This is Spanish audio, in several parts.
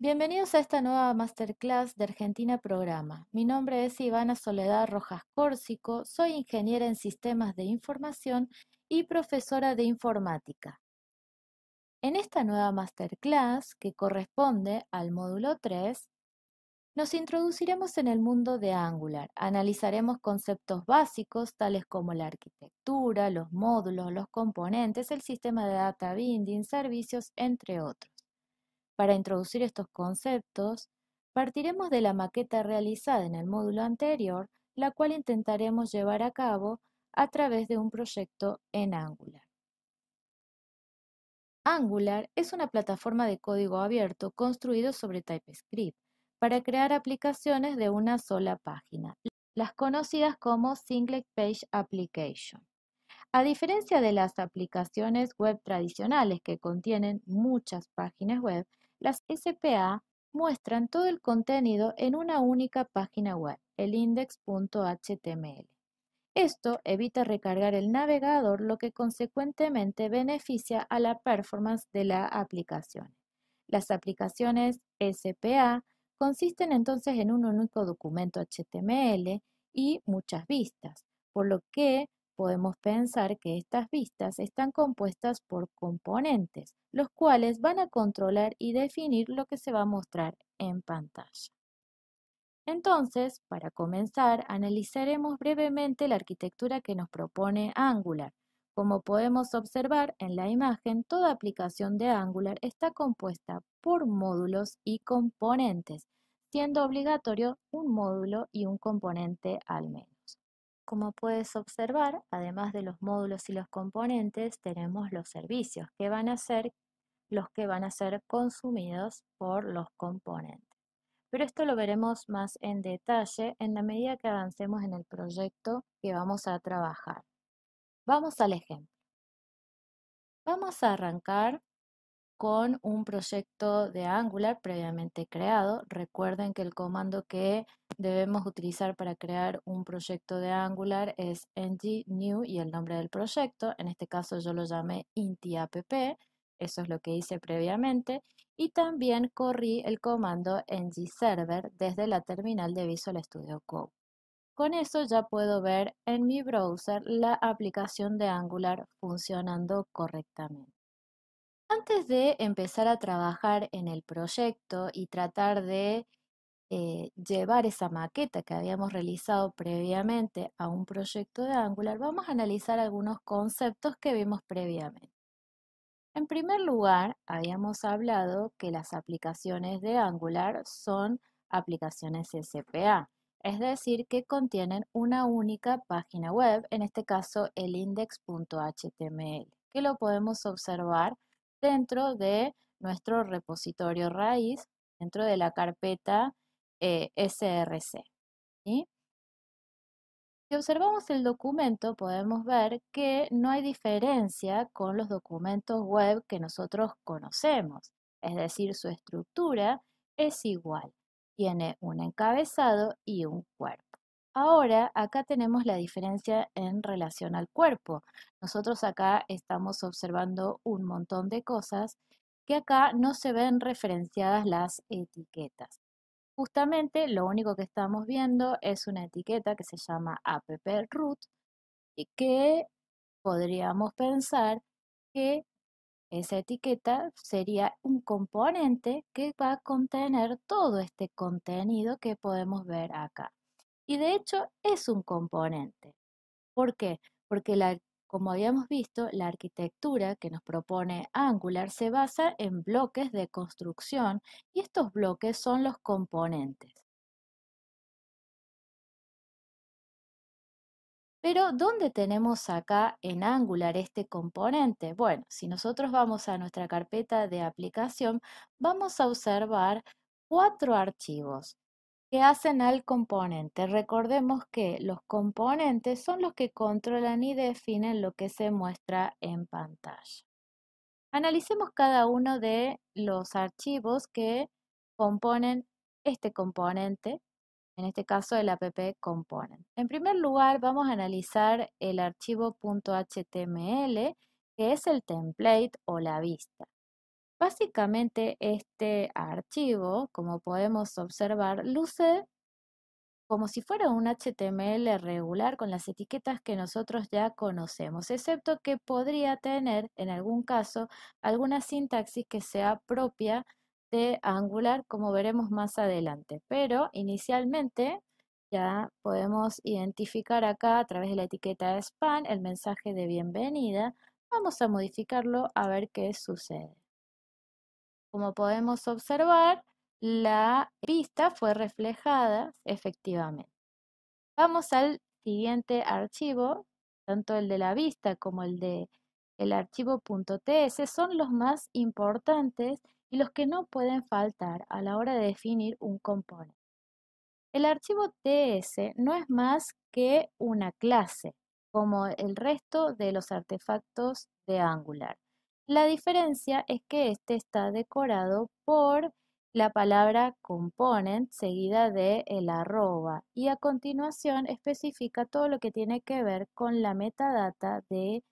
Bienvenidos a esta nueva masterclass de Argentina Programa. Mi nombre es Ivana Soledad Rojas Córsico, soy ingeniera en sistemas de información y profesora de informática. En esta nueva masterclass, que corresponde al módulo 3, nos introduciremos en el mundo de Angular. Analizaremos conceptos básicos tales como la arquitectura, los módulos, los componentes, el sistema de data binding, servicios, entre otros. Para introducir estos conceptos, partiremos de la maqueta realizada en el módulo anterior, la cual intentaremos llevar a cabo a través de un proyecto en Angular. Angular es una plataforma de código abierto construido sobre TypeScript para crear aplicaciones de una sola página, las conocidas como Single Page Application. A diferencia de las aplicaciones web tradicionales que contienen muchas páginas web, las SPA muestran todo el contenido en una única página web, el index.html. Esto evita recargar el navegador, lo que consecuentemente beneficia a la performance de la aplicación. Las aplicaciones SPA consisten entonces en un único documento HTML y muchas vistas, por lo que podemos pensar que estas vistas están compuestas por componentes, los cuales van a controlar y definir lo que se va a mostrar en pantalla. Entonces, para comenzar, analizaremos brevemente la arquitectura que nos propone Angular. Como podemos observar en la imagen, toda aplicación de Angular está compuesta por módulos y componentes, siendo obligatorio un módulo y un componente al menos. Como puedes observar, además de los módulos y los componentes, tenemos los servicios, que van a ser los que van a ser consumidos por los componentes. Pero esto lo veremos más en detalle en la medida que avancemos en el proyecto que vamos a trabajar. Vamos al ejemplo. Vamos a arrancar con un proyecto de Angular previamente creado. Recuerden que el comando que debemos utilizar para crear un proyecto de Angular es ng-new y el nombre del proyecto. En este caso yo lo llamé intiapp. Eso es lo que hice previamente. Y también corrí el comando ng-server desde la terminal de Visual Studio Code. Con eso ya puedo ver en mi browser la aplicación de Angular funcionando correctamente. Antes de empezar a trabajar en el proyecto y tratar de llevar esa maqueta que habíamos realizado previamente a un proyecto de Angular, vamos a analizar algunos conceptos que vimos previamente. En primer lugar, habíamos hablado que las aplicaciones de Angular son aplicaciones SPA, es decir, que contienen una única página web, en este caso el index.html, que lo podemos observar dentro de nuestro repositorio raíz, dentro de la carpeta src. ¿Sí? Si observamos el documento, podemos ver que no hay diferencia con los documentos web que nosotros conocemos, es decir, su estructura es igual, tiene un encabezado y un cuerpo. Ahora, acá tenemos la diferencia en relación al cuerpo. Nosotros acá estamos observando un montón de cosas que acá no se ven referenciadas las etiquetas. Justamente lo único que estamos viendo es una etiqueta que se llama app root y que podríamos pensar que esa etiqueta sería un componente que va a contener todo este contenido que podemos ver acá. Y de hecho es un componente. ¿Por qué? Porque como habíamos visto, la arquitectura que nos propone Angular se basa en bloques de construcción y estos bloques son los componentes. Pero, ¿dónde tenemos acá en Angular este componente? Bueno, si nosotros vamos a nuestra carpeta de aplicación, vamos a observar 4 archivos que hacen al componente. Recordemos que los componentes son los que controlan y definen lo que se muestra en pantalla. Analicemos cada uno de los archivos que componen este componente, en este caso el app component. En primer lugar, vamos a analizar el archivo .html, que es el template o la vista. Básicamente este archivo, como podemos observar, luce como si fuera un HTML regular con las etiquetas que nosotros ya conocemos, excepto que podría tener en algún caso alguna sintaxis que sea propia de Angular, como veremos más adelante. Pero inicialmente ya podemos identificar acá a través de la etiqueta span el mensaje de bienvenida. Vamos a modificarlo a ver qué sucede. Como podemos observar, la vista fue reflejada efectivamente. Vamos al siguiente archivo, tanto el de la vista como el de el archivo .ts son los más importantes y los que no pueden faltar a la hora de definir un componente. El archivo TS no es más que una clase, como el resto de los artefactos de Angular. La diferencia es que este está decorado por la palabra component seguida de el arroba y a continuación especifica todo lo que tiene que ver con la metadata de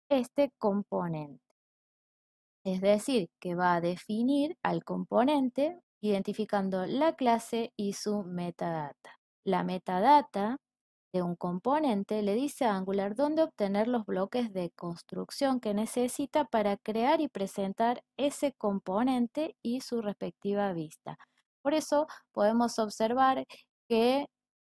este componente. Es decir, que va a definir al componente identificando la clase y su metadata. La metadata de un componente le dice a Angular dónde obtener los bloques de construcción que necesita para crear y presentar ese componente y su respectiva vista. Por eso podemos observar que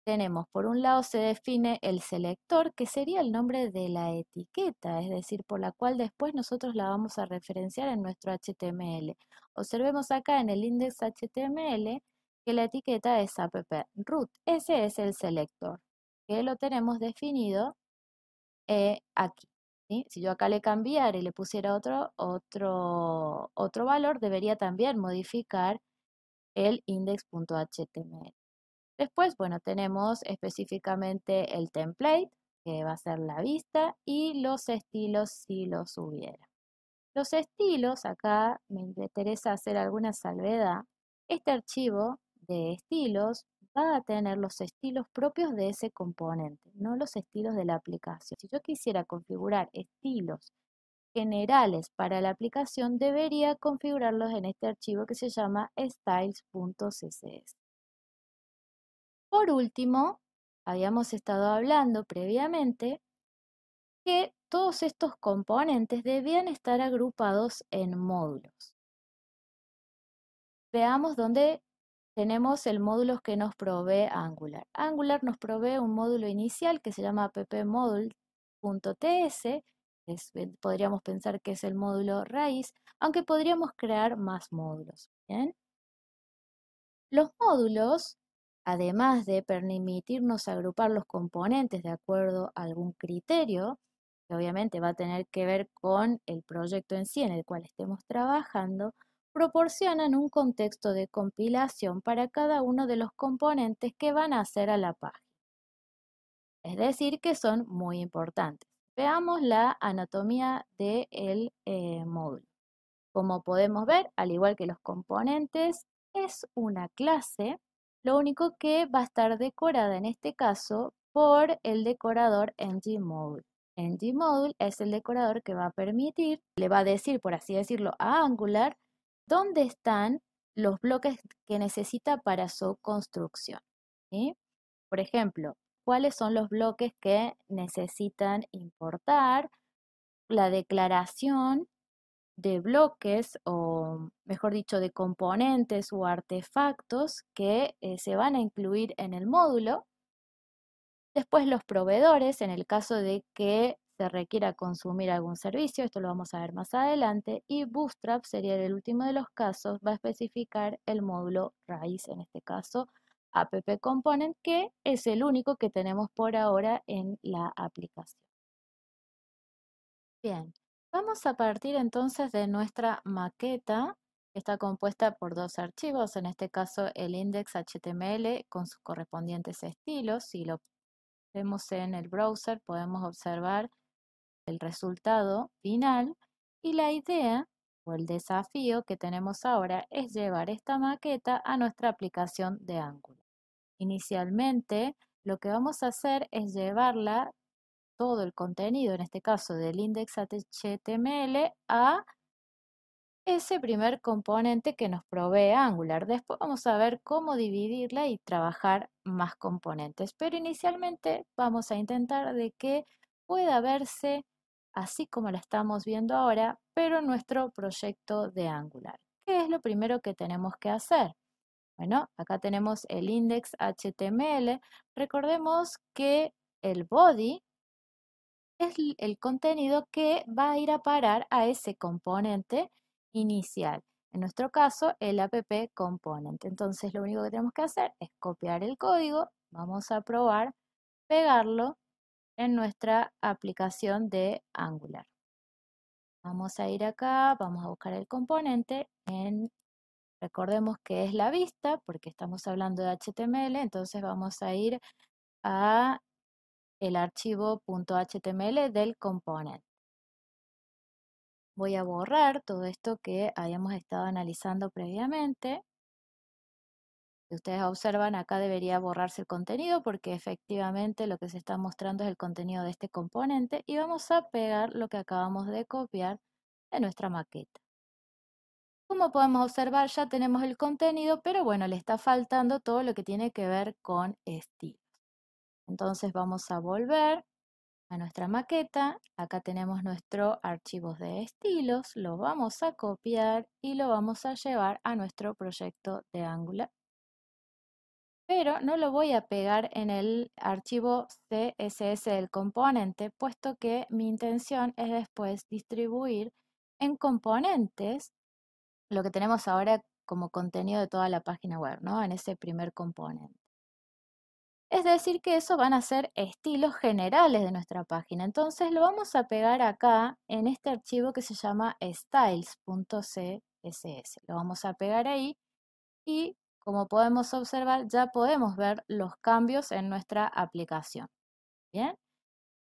tenemos, por un lado se define el selector, que sería el nombre de la etiqueta, es decir, por la cual después nosotros la vamos a referenciar en nuestro HTML. Observemos acá en el index HTML que la etiqueta es app root. Ese es el selector, que lo tenemos definido aquí. ¿Sí? Si yo acá le cambiara y le pusiera otro valor, debería también modificar el index.html. Después, bueno, tenemos específicamente el template, que va a ser la vista, y los estilos si los hubiera. Los estilos, acá me interesa hacer alguna salvedad. Este archivo de estilos va a tener los estilos propios de ese componente, no los estilos de la aplicación. Si yo quisiera configurar estilos generales para la aplicación, debería configurarlos en este archivo que se llama styles.css. Por último, habíamos estado hablando previamente que todos estos componentes debían estar agrupados en módulos. Veamos dónde tenemos el módulo que nos provee Angular. Angular nos provee un módulo inicial que se llama appmodule.ts, podríamos pensar que es el módulo raíz, aunque podríamos crear más módulos. ¿Bien? Los módulos, además de permitirnos agrupar los componentes de acuerdo a algún criterio, que obviamente va a tener que ver con el proyecto en sí en el cual estemos trabajando, proporcionan un contexto de compilación para cada uno de los componentes que van a hacer a la página. Es decir, que son muy importantes. Veamos la anatomía del módulo. Como podemos ver, al igual que los componentes, es una clase, lo único que va a estar decorada en este caso por el decorador ngModule. ngModule es el decorador que va a permitir, le va a decir, por así decirlo, a Angular dónde están los bloques que necesita para su construcción. ¿Sí? Por ejemplo, cuáles son los bloques que necesitan importar, la declaración de bloques o, mejor dicho, de componentes o artefactos que se van a incluir en el módulo. Después los proveedores, en el caso de que se requiera consumir algún servicio, esto lo vamos a ver más adelante, y Bootstrap sería el último de los casos, va a especificar el módulo raíz, en este caso app component, que es el único que tenemos por ahora en la aplicación. Bien, vamos a partir entonces de nuestra maqueta, que está compuesta por dos archivos, en este caso el index.html con sus correspondientes estilos. Si lo vemos en el browser podemos observar el resultado final y la idea o el desafío que tenemos ahora es llevar esta maqueta a nuestra aplicación de Angular. Inicialmente lo que vamos a hacer es llevarla todo el contenido, en este caso del index.html, a ese primer componente que nos provee Angular. Después vamos a ver cómo dividirla y trabajar más componentes, pero inicialmente vamos a intentar de que pueda verse así como la estamos viendo ahora, pero en nuestro proyecto de Angular. ¿Qué es lo primero que tenemos que hacer? Bueno, acá tenemos el index HTML. Recordemos que el body es el contenido que va a ir a parar a ese componente inicial. En nuestro caso, el app component. Entonces, lo único que tenemos que hacer es copiar el código. Vamos a probar pegarlo en nuestra aplicación de Angular. Vamos a ir acá, vamos a buscar el componente recordemos que es la vista, porque estamos hablando de HTML, entonces vamos a ir a el archivo .html del componente. Voy a borrar todo esto que habíamos estado analizando previamente. Si ustedes observan, acá debería borrarse el contenido porque efectivamente lo que se está mostrando es el contenido de este componente y vamos a pegar lo que acabamos de copiar de nuestra maqueta. Como podemos observar, ya tenemos el contenido, pero bueno, le está faltando todo lo que tiene que ver con estilos. Entonces vamos a volver a nuestra maqueta. Acá tenemos nuestro archivo de estilos. Lo vamos a copiar y lo vamos a llevar a nuestro proyecto de Angular. Pero no lo voy a pegar en el archivo CSS del componente, puesto que mi intención es después distribuir en componentes lo que tenemos ahora como contenido de toda la página web, ¿no? En ese primer componente. Es decir, que eso van a ser estilos generales de nuestra página. Entonces lo vamos a pegar acá en este archivo que se llama styles.css. Lo vamos a pegar ahí y como podemos observar ya podemos ver los cambios en nuestra aplicación. Bien,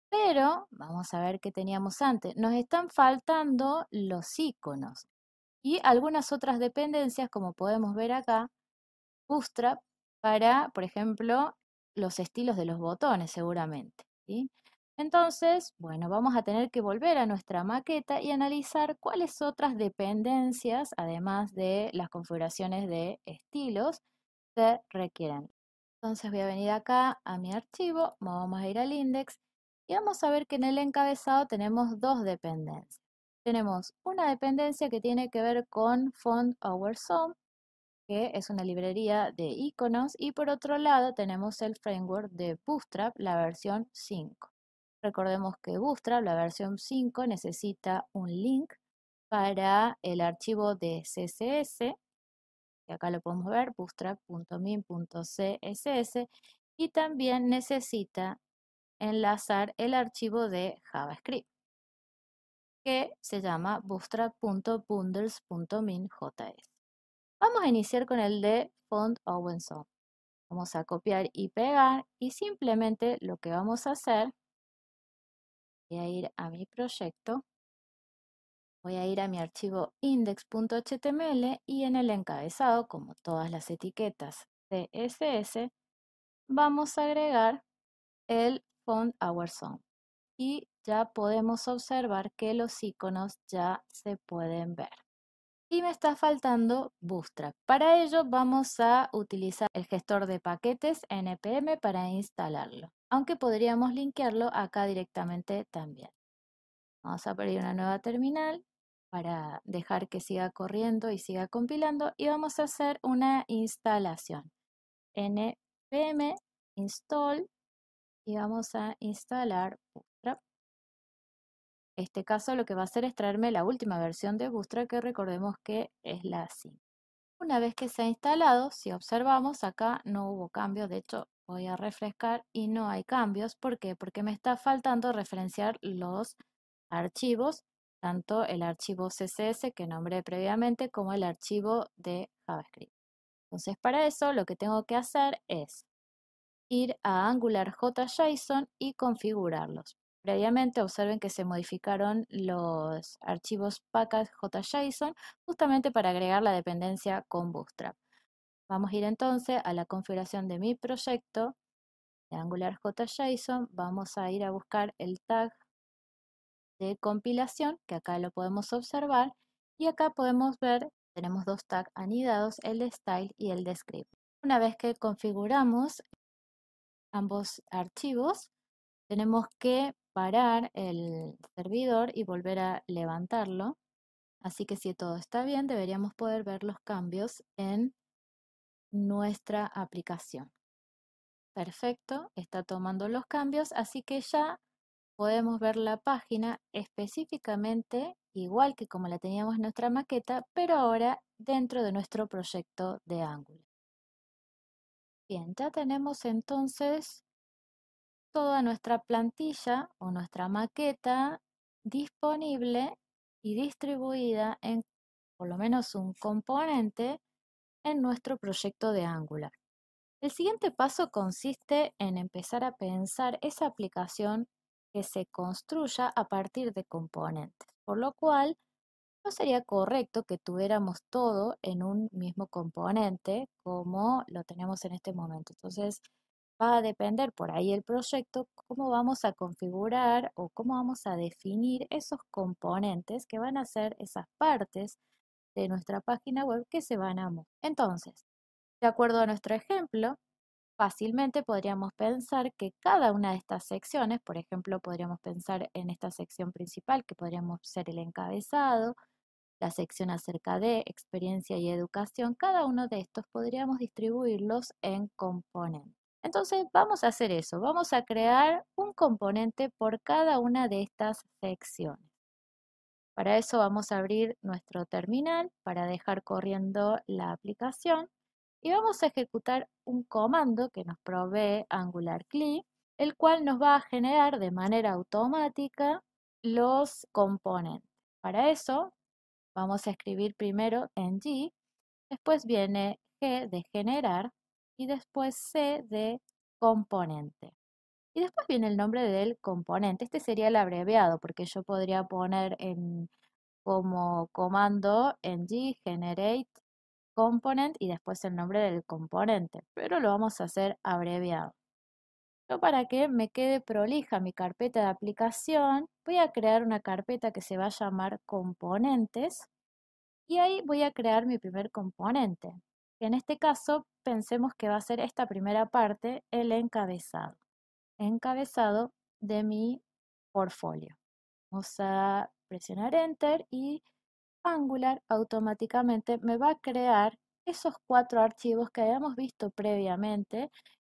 pero vamos a ver qué teníamos antes. Nos están faltando los iconos y algunas otras dependencias como podemos ver acá. Bootstrap para, por ejemplo, los estilos de los botones seguramente, ¿sí? Entonces, bueno, vamos a tener que volver a nuestra maqueta y analizar cuáles otras dependencias, además de las configuraciones de estilos, se requieren. Entonces voy a venir acá a mi archivo, vamos a ir al index y vamos a ver que en el encabezado tenemos dos dependencias. Tenemos una dependencia que tiene que ver con Font Our Zone, que es una librería de iconos, y por otro lado tenemos el framework de Bootstrap, la versión 5. Recordemos que Bootstrap, la versión 5, necesita un link para el archivo de CSS, que acá lo podemos ver, bootstrap.min.css, y también necesita enlazar el archivo de JavaScript, que se llama bootstrap.bundles.min.js. Vamos a iniciar con el de Font OpenSong. Vamos a copiar y pegar y simplemente lo que vamos a hacer, voy a ir a mi proyecto, voy a ir a mi archivo index.html y en el encabezado, como todas las etiquetas CSS, vamos a agregar el Font Our Song. Y ya podemos observar que los iconos ya se pueden ver. Y me está faltando Bootstrap. Para ello vamos a utilizar el gestor de paquetes npm para instalarlo, aunque podríamos linkearlo acá directamente también. Vamos a abrir una nueva terminal para dejar que siga corriendo y siga compilando y vamos a hacer una instalación. npm install y vamos a instalar Bootstrap. Este caso lo que va a hacer es traerme la última versión de Bootstrap, que recordemos que es la 5. Una vez que se ha instalado, si observamos acá no hubo cambios, de hecho voy a refrescar y no hay cambios. ¿Por qué? Porque me está faltando referenciar los archivos, tanto el archivo CSS que nombré previamente como el archivo de JavaScript. Entonces para eso lo que tengo que hacer es ir a AngularJSON y configurarlos. Previamente observen que se modificaron los archivos package.json justamente para agregar la dependencia con Bootstrap. Vamos a ir entonces a la configuración de mi proyecto de AngularJSON. Vamos a ir a buscar el tag de compilación, que acá lo podemos observar, Y acá podemos ver, tenemos dos tags anidados, el de Style y el de Script. Una vez que configuramos ambos archivos, tenemos que parar el servidor y volver a levantarlo. Así que si todo está bien, deberíamos poder ver los cambios en nuestra aplicación. Perfecto, está tomando los cambios, así que ya podemos ver la página específicamente igual que como la teníamos en nuestra maqueta, pero ahora dentro de nuestro proyecto de Angular. Bien, ya tenemos entonces toda nuestra plantilla o nuestra maqueta disponible y distribuida en por lo menos un componente en nuestro proyecto de Angular. El siguiente paso consiste en empezar a pensar esa aplicación que se construya a partir de componentes, por lo cual no sería correcto que tuviéramos todo en un mismo componente como lo tenemos en este momento. Entonces va a depender por ahí el proyecto cómo vamos a configurar o cómo vamos a definir esos componentes que van a ser esas partes de nuestra página web que se van a mostrar. Entonces, de acuerdo a nuestro ejemplo, fácilmente podríamos pensar que cada una de estas secciones, por ejemplo, podríamos pensar en esta sección principal que podríamos ser el encabezado, la sección acerca de experiencia y educación, cada uno de estos podríamos distribuirlos en componentes. Entonces vamos a hacer eso, vamos a crear un componente por cada una de estas secciones. Para eso vamos a abrir nuestro terminal para dejar corriendo la aplicación y vamos a ejecutar un comando que nos provee Angular CLI, el cual nos va a generar de manera automática los componentes. Para eso vamos a escribir primero en G, después viene G de generar y después C de componente. Y después viene el nombre del componente. Este sería el abreviado porque yo podría poner como comando en G generate component y después el nombre del componente, pero lo vamos a hacer abreviado. Yo para que me quede prolija mi carpeta de aplicación, voy a crear una carpeta que se va a llamar componentes y ahí voy a crear mi primer componente. En este caso, pensemos que va a ser esta primera parte, el encabezado. Encabezado de mi portfolio. Vamos a presionar Enter y Angular automáticamente me va a crear esos 4 archivos que habíamos visto previamente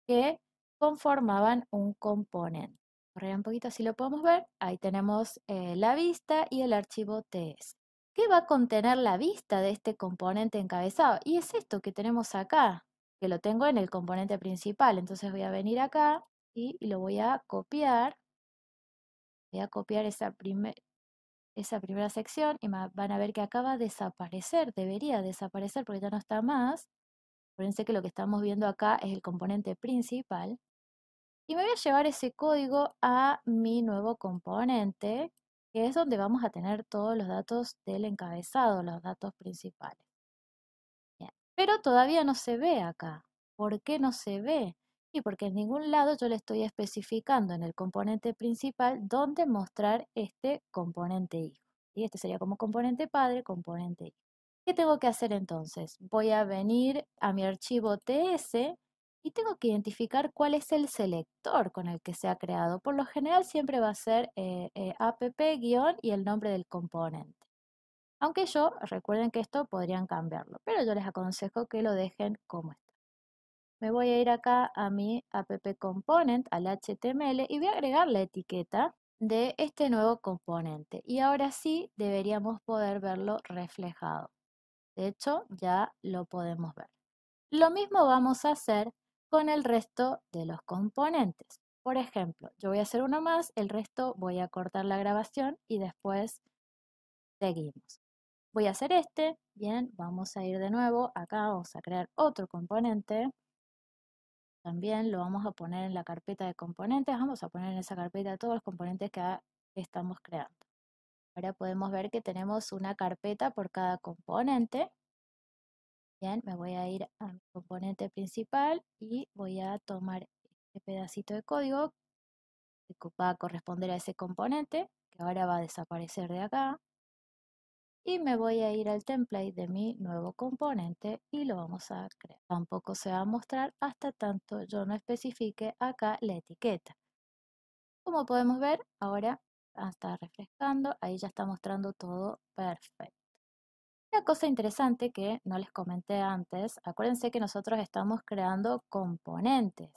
que conformaban un componente. Correr un poquito así lo podemos ver. Ahí tenemos la vista y el archivo TS. ¿Qué va a contener la vista de este componente encabezado? Y es esto que tenemos acá, que lo tengo en el componente principal. Entonces voy a venir acá y lo voy a copiar. Voy a copiar esa primera sección y van a ver que acaba de desaparecer, debería desaparecer porque ya no está más. Acuérdense que lo que estamos viendo acá es el componente principal. Y me voy a llevar ese código a mi nuevo componente, que es donde vamos a tener todos los datos del encabezado, los datos principales. Bien. Pero todavía no se ve acá. ¿Por qué no se ve? Y porque en ningún lado yo le estoy especificando en el componente principal dónde mostrar este componente hijo. Y este sería como componente padre, componente hijo. ¿Qué tengo que hacer entonces? Voy a venir a mi archivo TS y tengo que identificar cuál es el selector con el que se ha creado. Por lo general siempre va a ser app- y el nombre del componente. Aunque recuerden que esto podrían cambiarlo, pero yo les aconsejo que lo dejen como está. Me voy a ir acá a mi app component, al HTML, y voy a agregar la etiqueta de este nuevo componente. Y ahora sí deberíamos poder verlo reflejado. De hecho, ya lo podemos ver. Lo mismo vamos a hacer con el resto de los componentes. Por ejemplo, yo voy a hacer uno más, el resto voy a cortar la grabación y después seguimos. Voy a hacer este, bien, vamos a ir de nuevo, acá vamos a crear otro componente, también lo vamos a poner en la carpeta de componentes, vamos a poner en esa carpeta todos los componentes que estamos creando. Ahora podemos ver que tenemos una carpeta por cada componente. Bien, me voy a ir a mi componente principal y voy a tomar este pedacito de código que va a corresponder a ese componente, que ahora va a desaparecer de acá. y me voy a ir al template de mi nuevo componente y lo vamos a crear. Tampoco se va a mostrar hasta tanto yo no especifique acá la etiqueta. Como podemos ver, ahora está refrescando, ahí ya está mostrando todo perfecto. Una cosa interesante que no les comenté antes, acuérdense que nosotros estamos creando componentes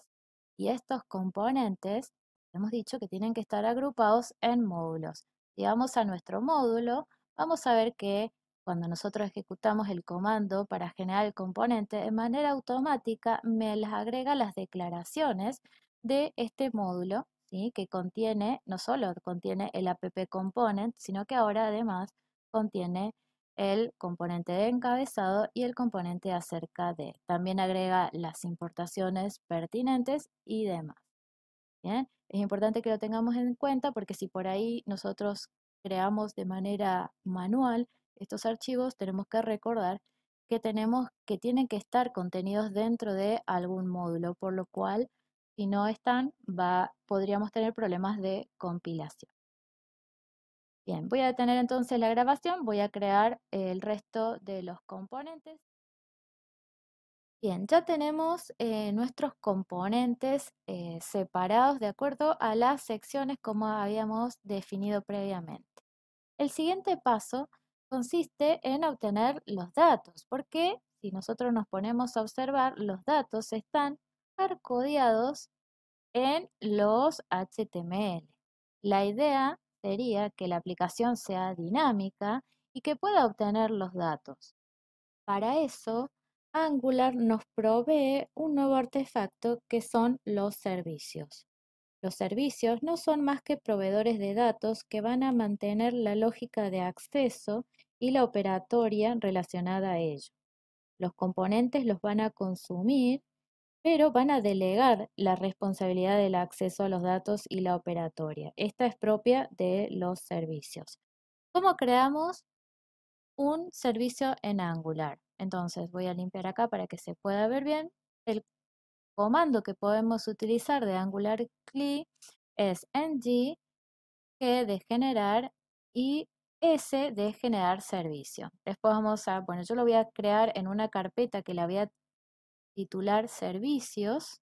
y estos componentes hemos dicho que tienen que estar agrupados en módulos. Si vamos a nuestro módulo, vamos a ver que cuando nosotros ejecutamos el comando para generar el componente, de manera automática me las agrega las declaraciones de este módulo, ¿sí? Que contiene, no solo contiene el app component, sino que ahora además contiene el componente de encabezado y el componente acerca de. También agrega las importaciones pertinentes y demás. Bien, es importante que lo tengamos en cuenta porque si por ahí nosotros creamos de manera manual estos archivos, tenemos que recordar que tienen que estar contenidos dentro de algún módulo, por lo cual si no están, podríamos tener problemas de compilación. Bien, voy a detener entonces la grabación, voy a crear el resto de los componentes. Bien, ya tenemos nuestros componentes separados de acuerdo a las secciones como habíamos definido previamente. El siguiente paso consiste en obtener los datos, porque si nosotros nos ponemos a observar, los datos están hardcodeados en los HTML. La idea sería que la aplicación sea dinámica y que pueda obtener los datos. Para eso, Angular nos provee un nuevo artefacto que son los servicios. Los servicios no son más que proveedores de datos que van a mantener la lógica de acceso y la operatoria relacionada a ello. Los componentes los van a consumir, pero van a delegar la responsabilidad del acceso a los datos y la operatoria. Esta es propia de los servicios. ¿Cómo creamos un servicio en Angular? Entonces voy a limpiar acá para que se pueda ver bien. El comando que podemos utilizar de Angular CLI es ng, g de generar y s de generar servicio. Después bueno, yo lo voy a crear en una carpeta que la voy a titular servicios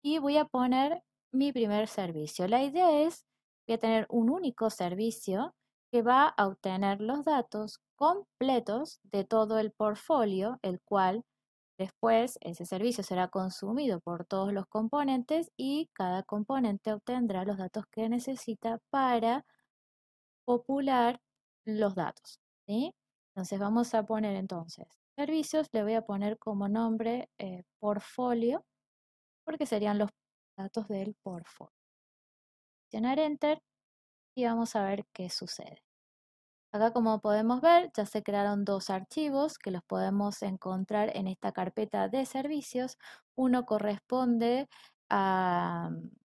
y voy a poner mi primer servicio. La idea es, voy a tener un único servicio que va a obtener los datos completos de todo el portfolio, el cual después ese servicio será consumido por todos los componentes y cada componente obtendrá los datos que necesita para popular los datos, ¿sí? Entonces vamos a poner entonces servicios, le voy a poner como nombre portfolio, porque serían los datos del portfolio. Presionar Enter y vamos a ver qué sucede. Acá como podemos ver ya se crearon dos archivos que los podemos encontrar en esta carpeta de servicios. Uno corresponde a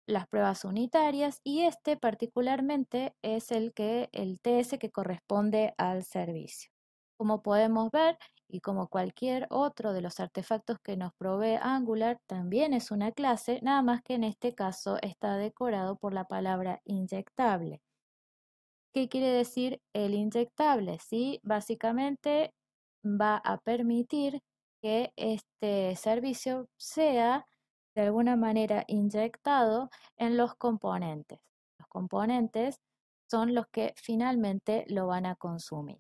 las pruebas unitarias y este particularmente es el TS que corresponde al servicio. Como podemos ver, y como cualquier otro de los artefactos que nos provee Angular, también es una clase, nada más que en este caso está decorado por la palabra inyectable. ¿Qué quiere decir el inyectable? ¿Sí? Básicamente va a permitir que este servicio sea de alguna manera inyectado en los componentes. Los componentes son los que finalmente lo van a consumir.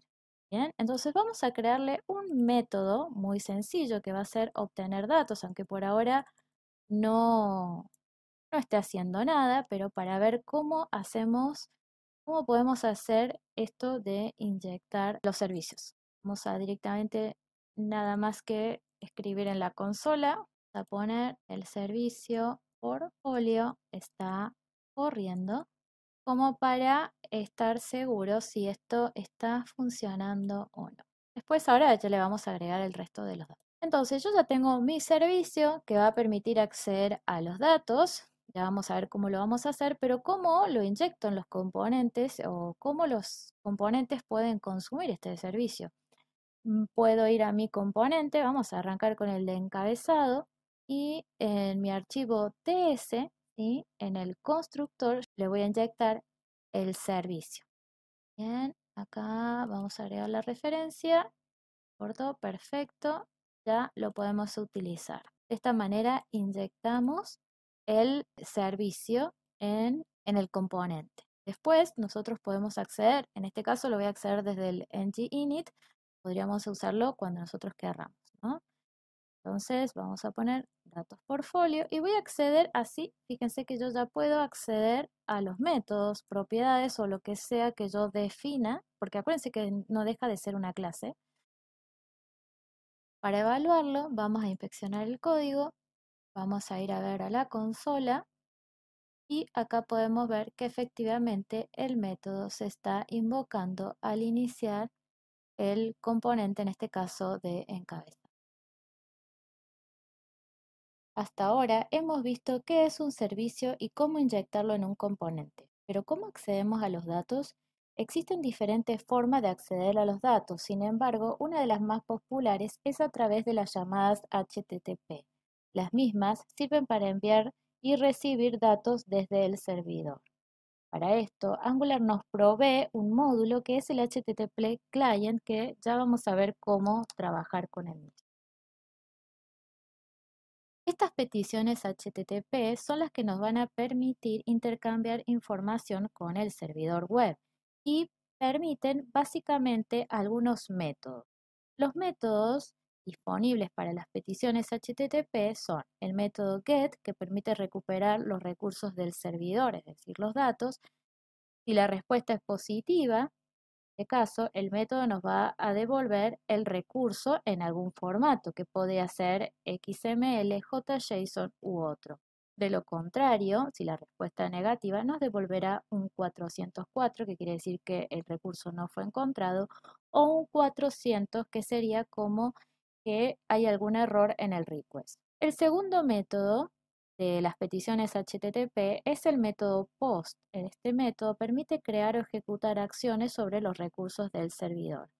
Bien, entonces vamos a crearle un método muy sencillo que va a ser obtener datos, aunque por ahora no esté haciendo nada, pero para ver cómo podemos hacer esto de inyectar los servicios. Vamos a directamente nada más que escribir en la consola, a poner el servicio portfolio está corriendo, como para estar seguros si esto está funcionando o no. Después ahora ya le vamos a agregar el resto de los datos. Entonces yo ya tengo mi servicio que va a permitir acceder a los datos. Ya vamos a ver cómo lo vamos a hacer, pero cómo lo inyecto en los componentes o cómo los componentes pueden consumir este servicio. Puedo ir a mi componente, vamos a arrancar con el de encabezado y en mi archivo TS, ¿sí? En el constructor le voy a inyectar el servicio. Bien, Acá vamos a agregar la referencia. ¿Corto? Perfecto. Ya lo podemos utilizar. De esta manera inyectamos el servicio en el componente. Después nosotros podemos acceder, en este caso lo voy a acceder desde el ng-init, podríamos usarlo cuando nosotros querramos, ¿no? Entonces vamos a poner datos portfolio y voy a acceder así, fíjense que yo ya puedo acceder a los métodos, propiedades o lo que sea que yo defina, porque acuérdense que no deja de ser una clase. Para evaluarlo vamos a inspeccionar el código, vamos a ir a ver a la consola y acá podemos ver que efectivamente el método se está invocando al iniciar el componente, en este caso de encabezado. Hasta ahora hemos visto qué es un servicio y cómo inyectarlo en un componente, pero ¿cómo accedemos a los datos? Existen diferentes formas de acceder a los datos, sin embargo, una de las más populares es a través de las llamadas HTTP. Las mismas sirven para enviar y recibir datos desde el servidor. Para esto, Angular nos provee un módulo que es el HTTP Client, que ya vamos a ver cómo trabajar con él. Estas peticiones HTTP son las que nos van a permitir intercambiar información con el servidor web y permiten básicamente algunos métodos. Los métodos disponibles para las peticiones HTTP son el método GET, que permite recuperar los recursos del servidor, es decir, los datos. Si la respuesta es positiva, este caso, el método nos va a devolver el recurso en algún formato, que puede ser XML, JSON u otro. De lo contrario, si la respuesta es negativa, nos devolverá un 404, que quiere decir que el recurso no fue encontrado, o un 400, que sería como que hay algún error en el request. El segundo método de las peticiones HTTP es el método POST. Este método permite crear o ejecutar acciones sobre los recursos del servidor.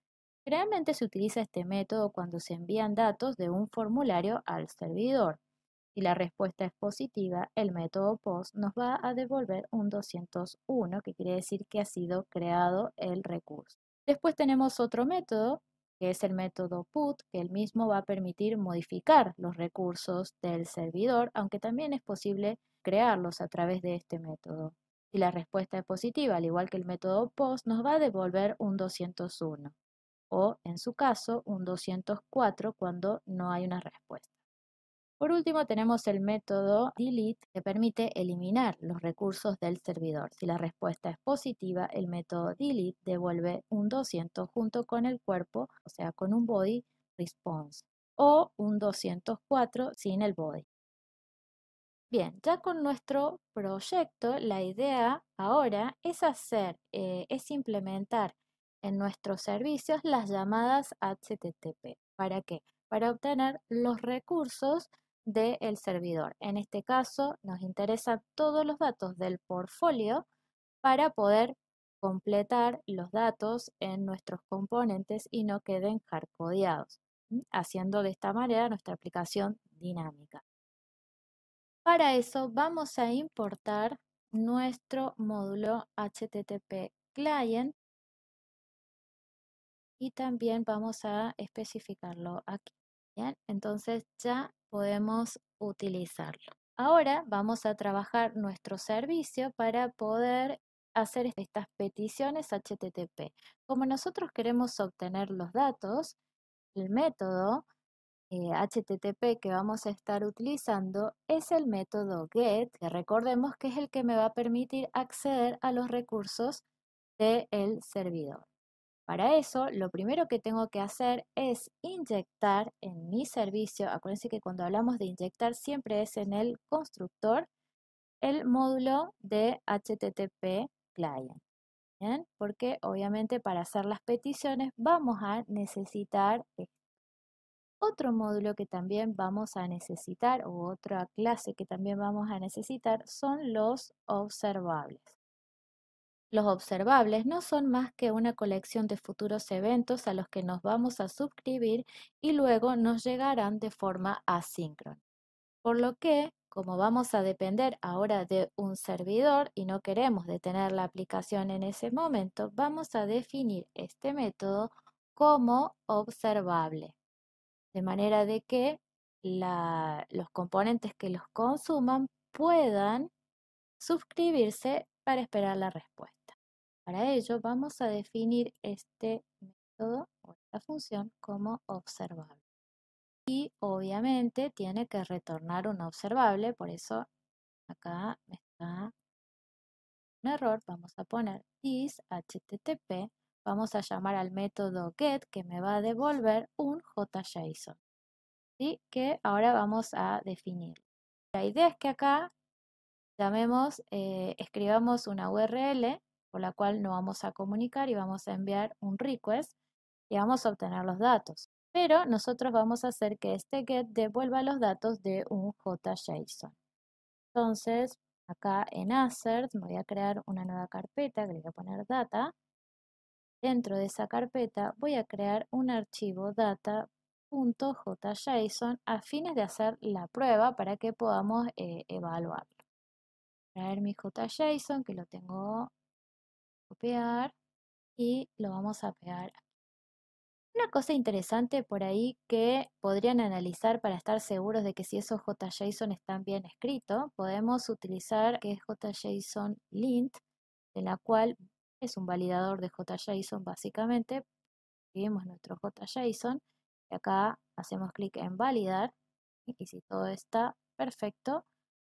Generalmente se utiliza este método cuando se envían datos de un formulario al servidor. Si la respuesta es positiva, el método POST nos va a devolver un 201, que quiere decir que ha sido creado el recurso. Después tenemos otro método, que es el método put, que el mismo va a permitir modificar los recursos del servidor, aunque también es posible crearlos a través de este método. Si la respuesta es positiva, al igual que el método post, nos va a devolver un 201 o, en su caso, un 204 cuando no hay una respuesta. Por último, tenemos el método delete, que permite eliminar los recursos del servidor. Si la respuesta es positiva, el método delete devuelve un 200 junto con el cuerpo, o sea, con un body response, o un 204 sin el body. Bien, ya con nuestro proyecto, la idea ahora es implementar en nuestros servicios las llamadas HTTP. ¿Para qué? Para obtener los recursos del servidor. En este caso, nos interesan todos los datos del portfolio para poder completar los datos en nuestros componentes y no queden hardcodeados, haciendo de esta manera nuestra aplicación dinámica. Para eso vamos a importar nuestro módulo HTTP Client y también vamos a especificarlo aquí. Bien, entonces ya podemos utilizarlo. Ahora vamos a trabajar nuestro servicio para poder hacer estas peticiones HTTP. Como nosotros queremos obtener los datos, el método HTTP que vamos a estar utilizando es el método GET, que recordemos que es el que me va a permitir acceder a los recursos del servidor. Para eso, lo primero que tengo que hacer es inyectar en mi servicio, acuérdense que cuando hablamos de inyectar siempre es en el constructor, el módulo de HTTP Client. ¿Bien? Porque obviamente para hacer las peticiones vamos a necesitar otro módulo que también vamos a necesitar, o otra clase que también vamos a necesitar, son los observables. Los observables no son más que una colección de futuros eventos a los que nos vamos a suscribir y luego nos llegarán de forma asíncrona. Por lo que, como vamos a depender ahora de un servidor y no queremos detener la aplicación en ese momento, vamos a definir este método como observable, de manera de que los componentes que los consuman puedan suscribirse para esperar la respuesta. Para ello vamos a definir este método o esta función como observable. Y obviamente tiene que retornar un observable, por eso acá me está un error. Vamos a poner this http, vamos a llamar al método get que me va a devolver un JSON, ¿sí? Que ahora vamos a definir. La idea es que acá escribamos una URL por la cual nos vamos a comunicar y vamos a enviar un request y vamos a obtener los datos. Pero nosotros vamos a hacer que este get devuelva los datos de un JSON. Entonces, acá en Assert me voy a crear una nueva carpeta que le voy a poner data. Dentro de esa carpeta voy a crear un archivo data.json a fines de hacer la prueba para que podamos evaluarlo. Traer mi JSON que lo tengo que copiar y lo vamos a pegar. Una cosa interesante por ahí que podrían analizar para estar seguros de que si esos JSON están bien escritos, podemos utilizar que es JSON lint, de la cual es un validador de JSON básicamente. Escribimos nuestro JSON y acá hacemos clic en validar y si todo está perfecto,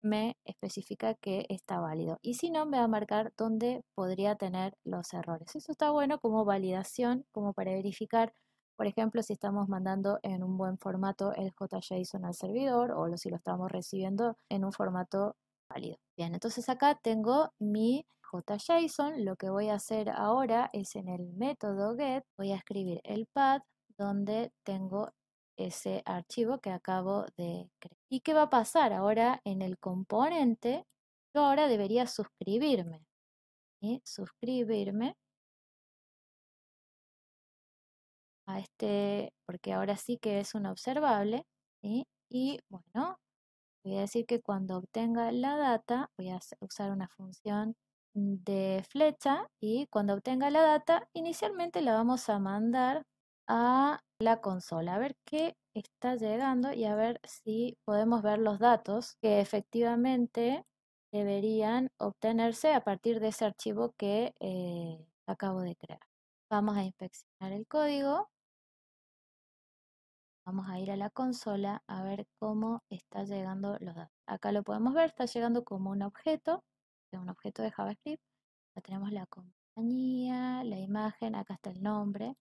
me especifica que está válido. Y si no, me va a marcar dónde podría tener los errores. Eso está bueno como validación, como para verificar, por ejemplo, si estamos mandando en un buen formato el JSON al servidor o si lo estamos recibiendo en un formato válido. Bien, entonces acá tengo mi JSON. Lo que voy a hacer ahora es en el método get, voy a escribir el path donde tengo ese archivo que acabo de crear. ¿Y qué va a pasar? Ahora en el componente, yo ahora debería suscribirme. ¿Sí? Suscribirme a este, porque ahora sí que es un observable. ¿Sí? Y bueno, voy a decir que cuando obtenga la data, voy a usar una función de flecha y cuando obtenga la data, inicialmente la vamos a mandar a la consola, a ver qué está llegando y a ver si podemos ver los datos que efectivamente deberían obtenerse a partir de ese archivo que acabo de crear. Vamos a inspeccionar el código. Vamos a ir a la consola a ver cómo está llegando los datos. Acá lo podemos ver, está llegando como un objeto de JavaScript. Acá tenemos la compañía, la imagen, acá está el nombre,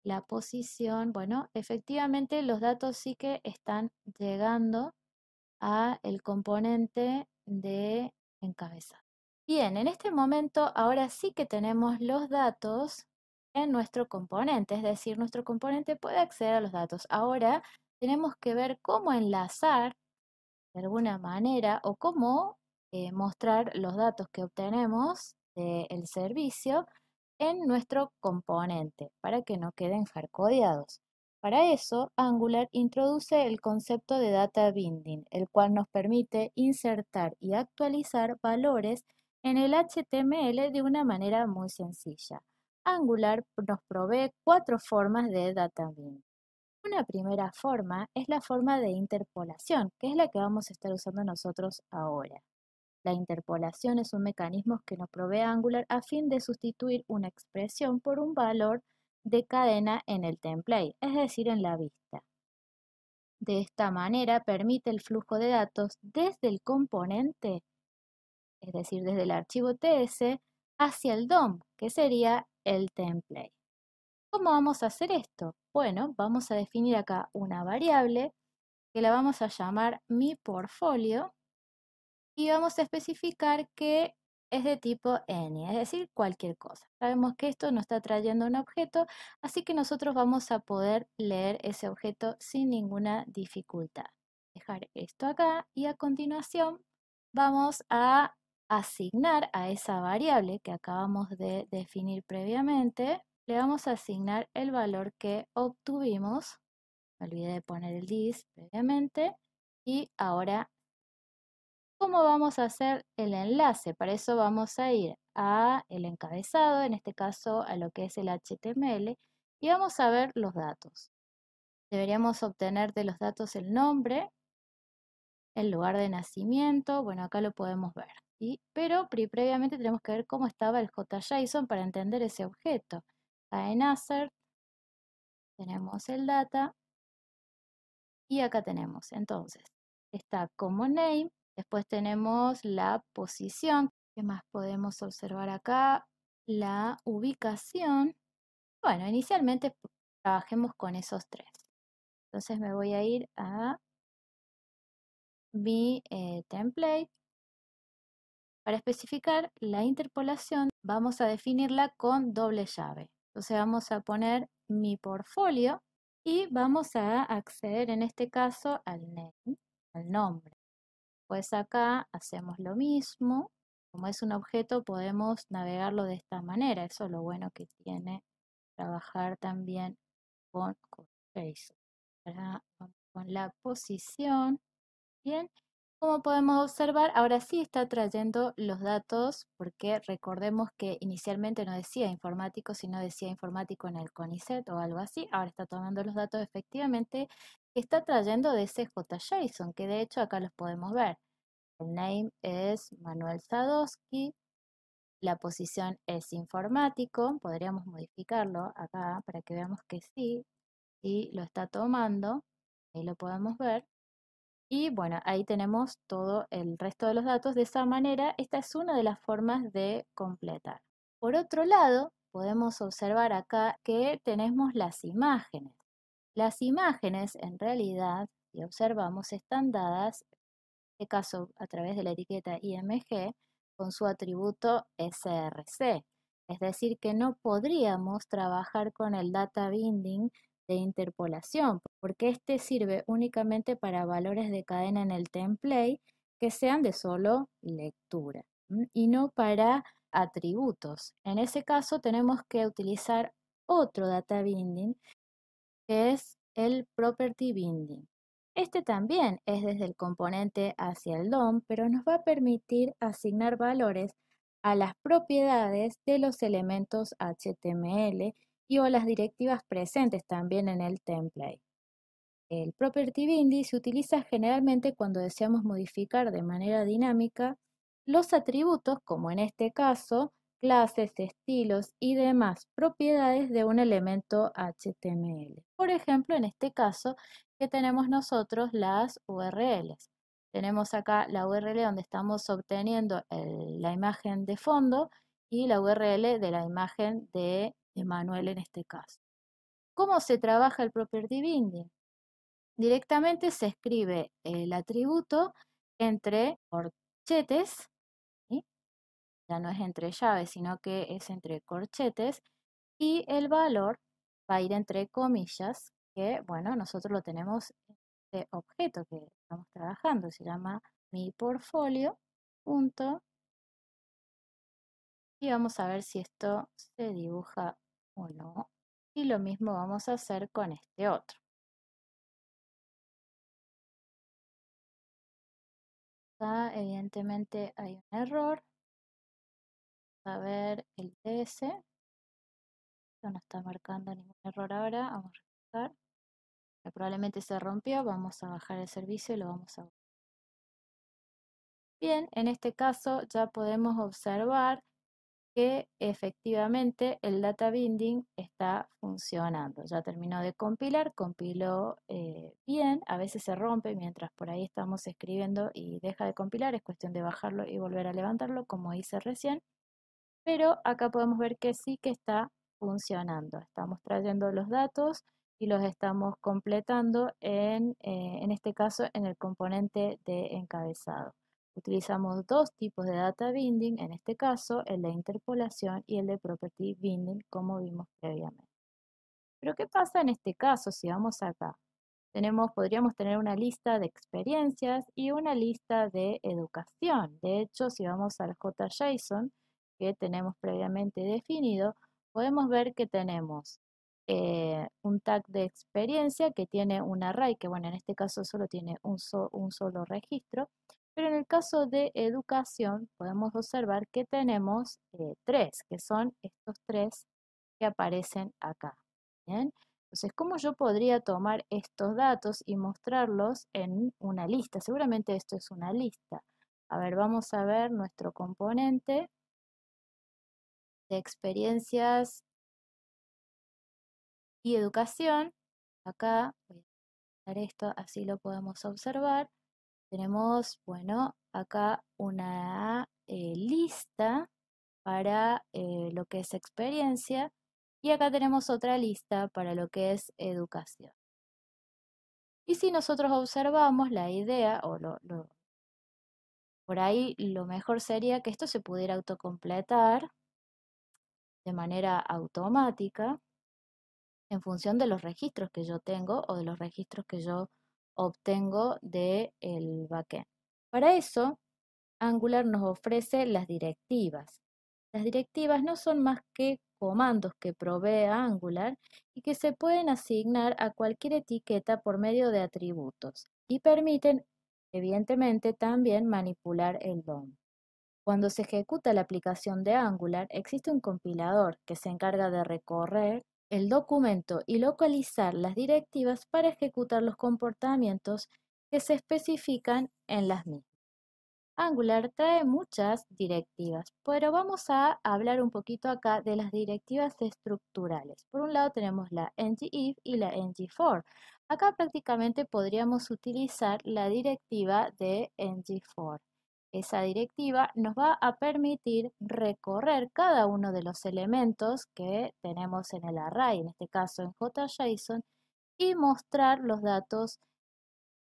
la posición. Bueno, efectivamente los datos sí que están llegando a el componente de encabezado. Bien, en este momento ahora sí que tenemos los datos en nuestro componente, es decir, nuestro componente puede acceder a los datos. Ahora tenemos que ver cómo enlazar de alguna manera o cómo mostrar los datos que obtenemos del servicio en nuestro componente para que no queden hardcodeados. Para eso, Angular introduce el concepto de data binding, el cual nos permite insertar y actualizar valores en el HTML de una manera muy sencilla. Angular nos provee 4 formas de data binding. Una primera forma es la forma de interpolación, que es la que vamos a estar usando nosotros ahora. La interpolación es un mecanismo que nos provee Angular a fin de sustituir una expresión por un valor de cadena en el template, es decir, en la vista. De esta manera permite el flujo de datos desde el componente, es decir, desde el archivo TS, hacia el DOM, que sería el template. ¿Cómo vamos a hacer esto? Bueno, vamos a definir acá una variable que la vamos a llamar mi portfolio y vamos a especificar que es de tipo any, es decir, cualquier cosa. Sabemos que esto nos está trayendo un objeto, así que nosotros vamos a poder leer ese objeto sin ninguna dificultad. Dejar esto acá y a continuación vamos a asignar a esa variable que acabamos de definir previamente, le vamos a asignar el valor que obtuvimos. Me olvidé de poner el this previamente y ahora ¿Cómo vamos a hacer el enlace? Para eso vamos a ir a el encabezado, en este caso a lo que es el HTML, y vamos a ver los datos. Deberíamos obtener de los datos el nombre, el lugar de nacimiento, bueno, acá lo podemos ver, ¿sí? Pero previamente tenemos que ver cómo estaba el JSON para entender ese objeto. Acá en Assert tenemos el data y acá tenemos, entonces, está como name, después tenemos la posición. ¿Qué más podemos observar acá? La ubicación. Bueno, inicialmente trabajemos con esos tres. Entonces me voy a ir a mi template. Para especificar la interpolación vamos a definirla con doble llave. Entonces vamos a poner mi portfolio y vamos a acceder en este caso al name, al nombre. Pues acá hacemos lo mismo. Como es un objeto podemos navegarlo de esta manera. Eso es lo bueno que tiene trabajar también con JSON. Ahora vamos con la posición. Bien, como podemos observar, ahora sí está trayendo los datos porque recordemos que inicialmente no decía informático, sino decía informático en el CONICET o algo así. Ahora está tomando los datos efectivamente que está trayendo de ese JSON, que de hecho acá los podemos ver. El name es Manuel Sadowski, la posición es informático, podríamos modificarlo acá para que veamos que sí, y lo está tomando, ahí lo podemos ver. Y bueno, ahí tenemos todo el resto de los datos. De esa manera, esta es una de las formas de completar. Por otro lado, podemos observar acá que tenemos las imágenes. Las imágenes, en realidad, si observamos, están dadas, en este caso a través de la etiqueta IMG, con su atributo src. Es decir, que no podríamos trabajar con el data binding de interpolación, porque este sirve únicamente para valores de cadena en el template que sean de solo lectura y no para atributos. En ese caso tenemos que utilizar otro data binding que es el property binding. Este también es desde el componente hacia el DOM, pero nos va a permitir asignar valores a las propiedades de los elementos HTML y o las directivas presentes también en el template. El property binding se utiliza generalmente cuando deseamos modificar de manera dinámica los atributos, como en este caso, clases, estilos y demás propiedades de un elemento HTML. Por ejemplo, en este caso, que tenemos nosotros las URLs. Tenemos acá la URL donde estamos obteniendo la imagen de fondo y la URL de la imagen de Manuel en este caso. ¿Cómo se trabaja el property binding? Directamente se escribe el atributo entre corchetes, ¿sí? Ya no es entre llaves, sino que es entre corchetes, y el valor va a ir entre comillas, que bueno, nosotros lo tenemos en este objeto que estamos trabajando, se llama mi portfolio, punto, y vamos a ver si esto se dibuja o no. Y lo mismo vamos a hacer con este otro. Acá evidentemente hay un error. A ver el TS, no está marcando ningún error ahora, vamos a revisar. Probablemente se rompió, vamos a bajar el servicio y lo vamos a ver. Bien, en este caso ya podemos observar que efectivamente el data binding está funcionando. Ya terminó de compilar, compiló bien, a veces se rompe mientras por ahí estamos escribiendo y deja de compilar, es cuestión de bajarlo y volver a levantarlo como hice recién. Pero acá podemos ver que sí que está funcionando. Estamos trayendo los datos y los estamos completando en este caso en el componente de encabezado. Utilizamos dos tipos de data binding, en este caso el de interpolación y el de property binding, como vimos previamente. Pero ¿qué pasa en este caso si vamos acá? Podríamos tener una lista de experiencias y una lista de educación. De hecho, si vamos al JSON que tenemos previamente definido, podemos ver que tenemos un tag de experiencia que tiene un array, que bueno, en este caso solo tiene un solo registro, Pero en el caso de educación podemos observar que tenemos tres, que son estos tres que aparecen acá. ¿Bien? Entonces, ¿cómo yo podría tomar estos datos y mostrarlos en una lista? Seguramente esto es una lista. A ver, vamos a ver nuestro componente de experiencias y educación. Acá voy a dar esto, así lo podemos observar. Tenemos, bueno, acá una lista para lo que es experiencia y acá tenemos otra lista para lo que es educación. Y si nosotros observamos la idea, por ahí lo mejor sería que esto se pudiera autocompletar de manera automática en función de los registros que yo tengo o de los registros que yo obtengo del backend. Para eso, Angular nos ofrece las directivas. Las directivas no son más que comandos que provee Angular y que se pueden asignar a cualquier etiqueta por medio de atributos y permiten, evidentemente, también manipular el DOM. Cuando se ejecuta la aplicación de Angular, existe un compilador que se encarga de recorrer el documento y localizar las directivas para ejecutar los comportamientos que se especifican en las mismas. Angular trae muchas directivas, pero vamos a hablar un poquito acá de las directivas estructurales. Por un lado tenemos la ngIf y la ngFor. Acá prácticamente podríamos utilizar la directiva de ngFor. Esa directiva nos va a permitir recorrer cada uno de los elementos que tenemos en el array, en este caso en JSON, y mostrar los datos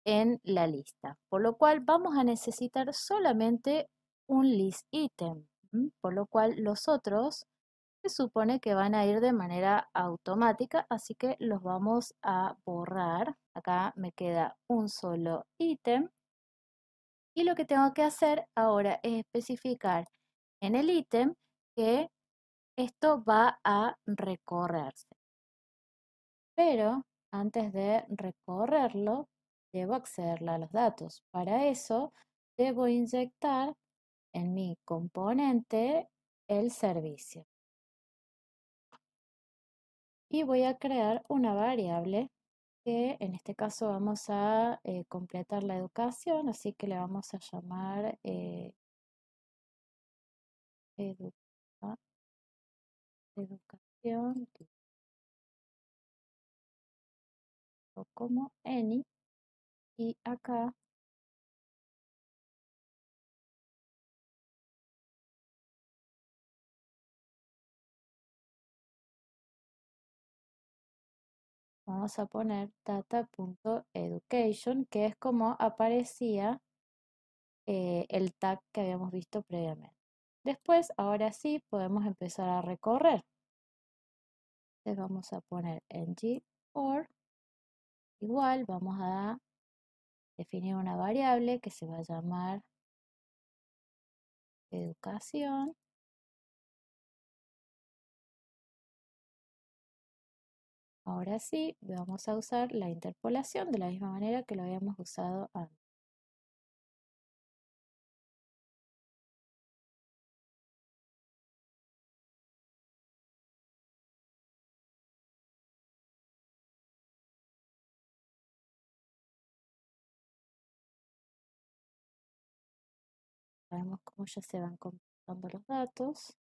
en la lista, por lo cual vamos a necesitar solamente un list item, por lo cual los otros se supone que van a ir de manera automática, así que los vamos a borrar. Acá me queda un solo ítem y lo que tengo que hacer ahora es especificar en el ítem que esto va a recorrerse. Pero antes de recorrerlo, debo acceder a los datos. Para eso, debo inyectar en mi componente el servicio. Y voy a crear una variable que en este caso vamos a completar la educación, así que le vamos a llamar educación o como any. Y acá vamos a poner data.education, que es como aparecía el tag que habíamos visto previamente. Después, ahora sí, podemos empezar a recorrer. Entonces vamos a poner ngFor. Igual vamos a definir una variable que se va a llamar educación. Ahora sí, vamos a usar la interpolación de la misma manera que lo habíamos usado antes. Vemos cómo ya se van completando los datos.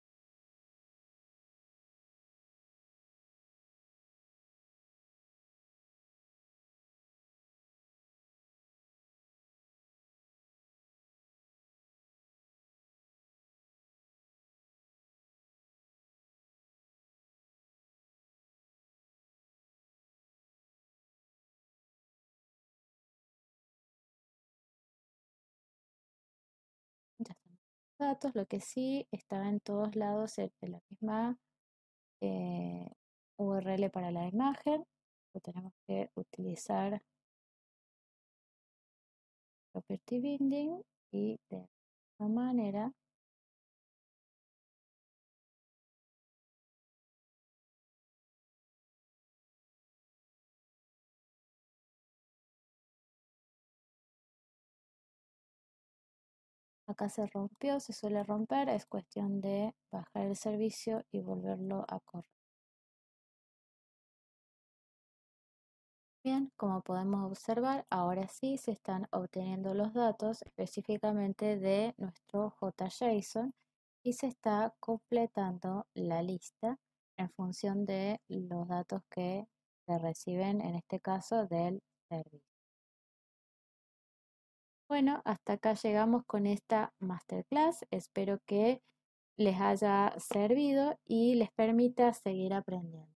Ya están los datos. Lo que sí está en todos lados es la misma eh, URL para la imagen. Lo tenemos que utilizar property binding y de esta manera Acá se rompió, se suele romper, es cuestión de bajar el servicio y volverlo a correr. Bien, como podemos observar, ahora sí se están obteniendo los datos específicamente de nuestro JSON y se está completando la lista en función de los datos que se reciben, en este caso del servicio. Bueno, hasta acá llegamos con esta masterclass. Espero que les haya servido y les permita seguir aprendiendo.